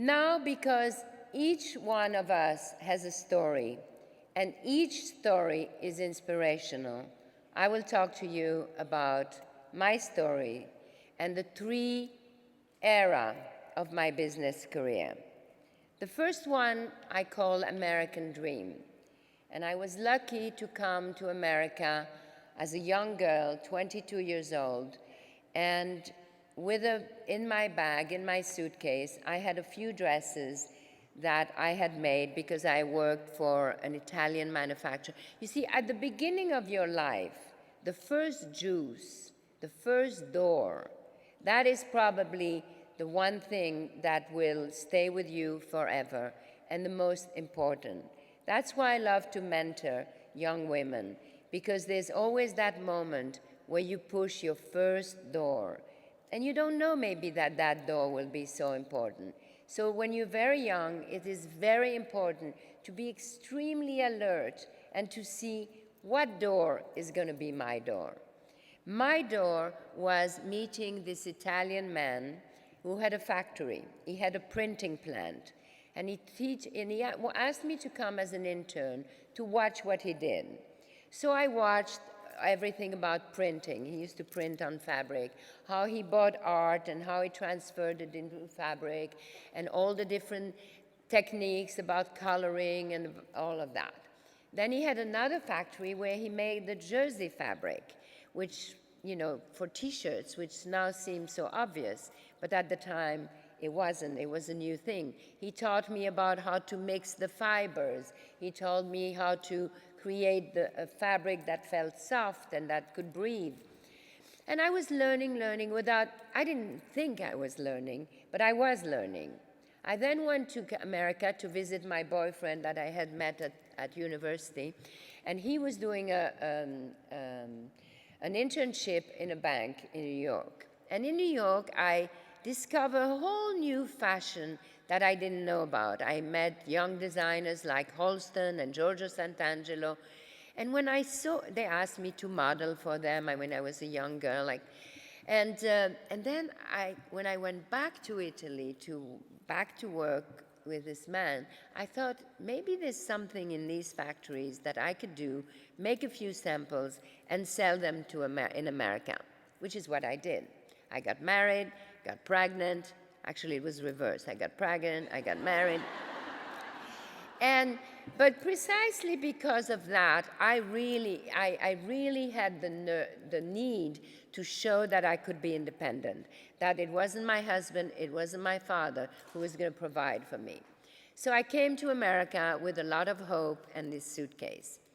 Now, because each one of us has a story, and each story is inspirational, I will talk to you about my story and the three eras of my business career. The first one I call American Dream. And I was lucky to come to America as a young girl, 22 years old, and in my bag, in my suitcase, I had a few dresses that I had made because I worked for an Italian manufacturer. You see, at the beginning of your life, the first juice, the first door, that is probably the one thing that will stay with you forever and the most important. That's why I love to mentor young women, because there's always that moment where you push your first door. And you don't know maybe that that door will be so important. So when you're very young, it is very important to be extremely alert and to see what door is going to be my door. My door was meeting this Italian man who had a factory. He had a printing plant. And he asked me to come as an intern to watch what he did. So I watched everything about printing. He used to print on fabric, how he bought art and how he transferred it into fabric, and all the different techniques about coloring and all of that. Then he had another factory where he made the jersey fabric, which, you know, for t-shirts, which now seems so obvious, but at the time it wasn't. It was a new thing. He taught me about how to mix the fibers. He told me how to create a fabric that felt soft and that could breathe. And I was learning I didn't think I was learning, but I was learning. I then went to America to visit my boyfriend that I had met at university, and he was doing an internship in a bank in New York. And in New York, I discovered a whole new fashion that I didn't know about. I met young designers like Halston and Giorgio Sant'Angelo. And when they asked me to model for them when I was a young girl. And then when I went back to Italy, back to work with this man, I thought maybe there's something in these factories that I could do, make a few samples, and sell them in America, which is what I did. I got married, got pregnant. Actually, it was reversed. I got pregnant, I got married. But precisely because of that, I really had the need to show that I could be independent, that it wasn't my husband, it wasn't my father who was going to provide for me. So I came to America with a lot of hope and this suitcase.